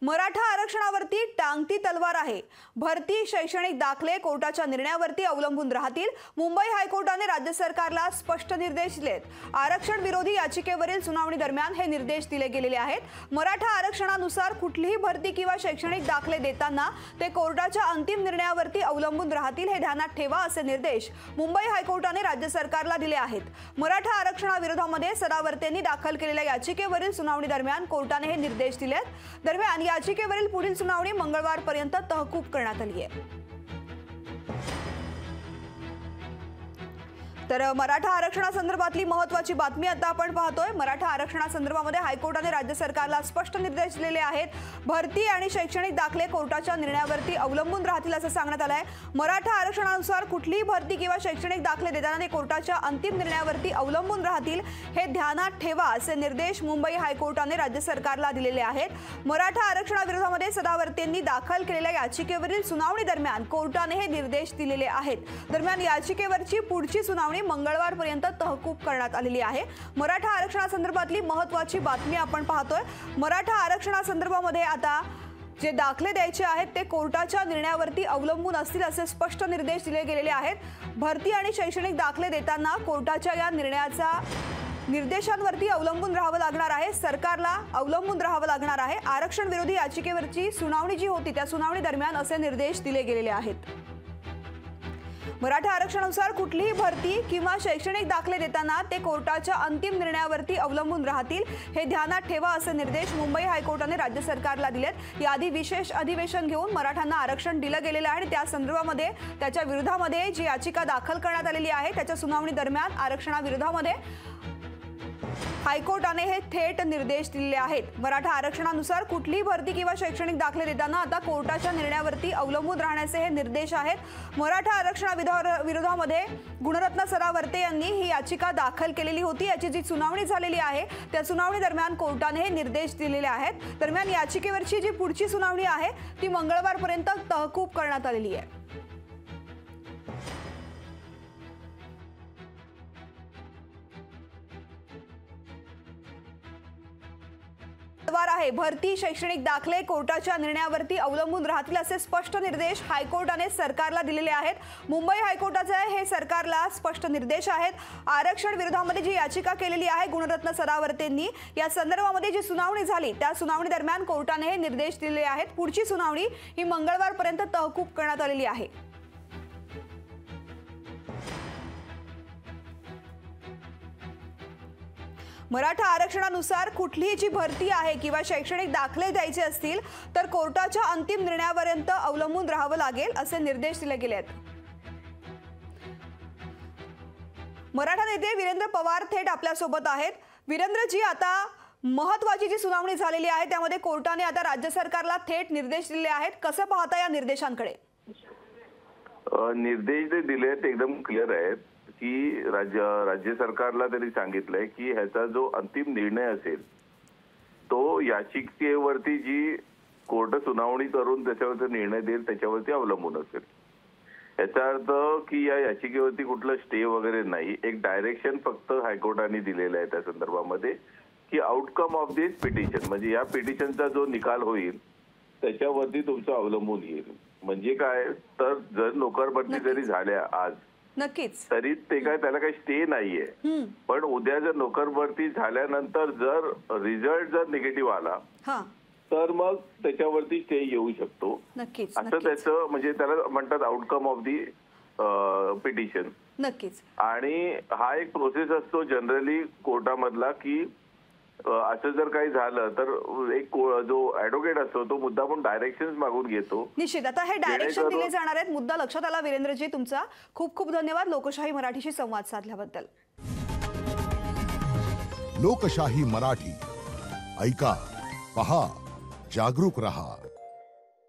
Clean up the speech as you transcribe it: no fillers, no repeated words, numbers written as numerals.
मराठा आरक्षणावरती टांगती तलवार आहे। भरती शैक्षणिक दाखले कोर्टाच्या निर्णयावरती अवलंबून राहतील। मुंबई हायकोर्टाने राज्य सरकारला स्पष्ट निर्देश दिलेत। आरक्षण विरोधी याचिकेवरील सुनावणी दरम्यान हे निर्देश दिले गेलेले आहेत। मराठा आरक्षणानुसार कुठलीही भरती किंवा शैक्षणिक दाखले देताना ते कोर्टाच्या अंतिम निर्णयावरती अवलंबून राहतील हे ध्यानात ठेवा असे निर्देश मुंबई हायकोर्टाने राज्य सरकारला दिले आहेत। मराठा आरक्षणाविरोधामध्ये सदावर्तेंनी दाखल केलेल्या याचिकेवरील सुनावणी दरम्यान कोर्टाने हे निर्देश दिलेत। दरम्यान याचिकेवरील पुढील सुनावणी मंगळवारपर्यंत तहकूब करण्यात आली आहे। तर मराठा आरक्षणासंदर्भातली महत्त्वाची बातमी आता आपण पाहतोय। मराठा आरक्षणासंदर्भामध्ये हायकोर्टाने राज्य सरकारला स्पष्ट निर्देश दिलेले आहेत। भरती आणि शैक्षणिक दाखले कोर्टाच्या निर्णयावरती अवलंबून राहतील असं सांगण्यात आलं आहे। मराठा आरक्षणानुसार कुठलीही भरती किंवा शैक्षणिक दाखले देताना ते कोर्टाच्या अंतिम निर्णयावरती अवलंबून राहतील हे ध्यानात ठेवा असे निर्देश मुंबई हायकोर्टाने राज्य सरकारला दिलेले आहेत। मराठा आरक्षणाविरोधामध्ये सदावर्तेंनी दाखल केलेल्या याचिकेवरील सुनावणी दरम्यान कोर्टाने हे निर्देश दिलेले आहेत। दरम्यान याचिकेवरची पुढची सुनावणी मंगळवारपर्यंत तहकूब करण्यात आलेली आहे। मराठा आरक्षणासंदर्भातली महत्त्वाची बातमी आपण पाहतोय। मराठा आरक्षणासंदर्भामध्ये आता जे दाखले द्यायचे आहेत ते कोर्टाच्या निर्णयावरती अवलंबून असतील असे स्पष्ट निर्देश दिले गेलेले आहेत। भरती आणि शैक्षणिक दाखले देताना कोर्टाच्या या निर्देशांवरती अवलंबून राहावं लागणार आहे। सरकारला अवलंबून राहावं लागणार आहे। आरक्षण विरोधी याचिकेवरची सुनावणी जी होती त्या सुनावणी दरम्यान असे निर्देश दिले गेलेले आहेत। मराठा आरक्षणानुसार कुठलीही भरती किंवा शैक्षणिक दाखले देताना ते कोर्टाच्या अंतिम निर्णयावरती अवलंबून राहतील हे ध्यानात ठेवा असे निर्देश मुंबई हायकोर्टाने राज्य सरकारला दिलेत। याआधी विशेष अधिवेशन घेऊन मराठ्यांना आरक्षण दिलं गेलेलं आहे आणि त्या संदर्भामध्ये त्याच्या विरोधामध्ये जी याचिका दाखल करण्यात आलेली आहे त्याच्या सुनावणी दरम्यान आरक्षणाविरोधामध्ये हायकोर्टाने हे थेट निर्देश दिलेले आहेत। मराठा आरक्षणानुसार कुठलीही भरती किंवा शैक्षणिक दाखले देताना आता कोर्टाच्या निर्णयावरती अवलंबून राहण्याचे हे निर्देश आहेत। मराठा आरक्षणाविरोधामध्ये गुणरत्न सदावर्ते यांनी ही याचिका दाखल केलेली होती। याची जी सुनावणी झालेली आहे त्या सुनावणी दरम्यान कोर्टाने हे निर्देश दिलेले आहेत। दरम्यान याचिकेवरची जी पुढची सुनावणी आहे ती मंगळवारपर्यंत तहकूब करण्यात आलेली आहे। भरती शैक्षणिक दाखले कोर्टाच्या निर्णयावरती अवलंबून राहतील असे स्पष्ट निर्देश हायकोर्टाने सरकारला दिलेले आहेत। मुंबई हायकोर्टाचे हे सरकारला स्पष्ट निर्देश आहेत। आरक्षण विरोधामध्ये जी याचिका केलेली आहे गुणरत्न सदावर्तेंनी या संदर्भामध्ये जी सुनावणी झाली त्या सुनावणी दरम्यान कोर्टाने हे निर्देश दिलेले आहेत। पुढची सुनावणी ही मंगळवारपर्यंत तहकूब करण्यात आलेली आहे। मराठा आरक्षणानुसार कुठलीही जी भरती आहे किंवा शैक्षणिक दाखले द्यायचे असतील तर कोर्टाच्या अंतिम निर्णयापर्यंत अवलंबून राहावं लागेल असे निर्देश दिले गेले आहेत। मराठा नेते वीरेंद्र पवार थेट आपल्या सोबत आहेत। वीरेंद्रजी, आता महत्त्वाची जी सुनावणी झालेली आहे त्यामध्ये कोर्टाने आता राज्य सरकारला थेट निर्देश दिले आहेत। कसं पाहता या निर्देशांकडे? निर्देश जे दिलेत एकदम क्लिअर आहेत की राज्य सरकारला तरी सांगितलंय की ह्याचा जो अंतिम निर्णय असेल तो याचिकेवरती जी कोर्ट सुनावणी करून त्याच्यावरती निर्णय देईल त्याच्यावरती अवलंबून असेल। याचा अर्थ की या याचिकेवरती कुठलं स्टे वगैरे नाही, एक डायरेक्शन फक्त हायकोर्टाने दिलेलं आहे त्या संदर्भामध्ये की आउटकम ऑफ दिस पिटिशन म्हणजे या पिटिशनचा जो निकाल होईल त्याच्यावरती तुमचं अवलंबून येईल। म्हणजे काय तर जर नोकरभरती जरी झाल्या आज नक्कीच तरी ते काय त्याला काही स्टे नाहीये, पण उद्या जर नोकर भरती झाल्यानंतर जर रिझल्ट जर निगेटिव्ह आला तर मग त्याच्यावरती स्टे येऊ शकतो। असं त्याचं म्हणजे त्याला म्हणतात आउटकम ऑफ दी पिटिशन। नक्कीच। आणि हा एक प्रोसेस असतो जनरली कोर्टामधला की असं जर काही झालं तर एक जो ऍडव्होकेट असतो तो मुद्दा पण डायरेक्शन्स मागून घेतो। निश्चित आता हे डायरेक्शन दिले जाणार आहेत। मुद्दा लक्षात आला वीरेंद्रजी, तुमचा खूप खूप धन्यवाद लोकशाही मराठीशी संवाद साधल्याबद्दल। लोकशाही मराठी ऐका, पहा, जागरूक रहा।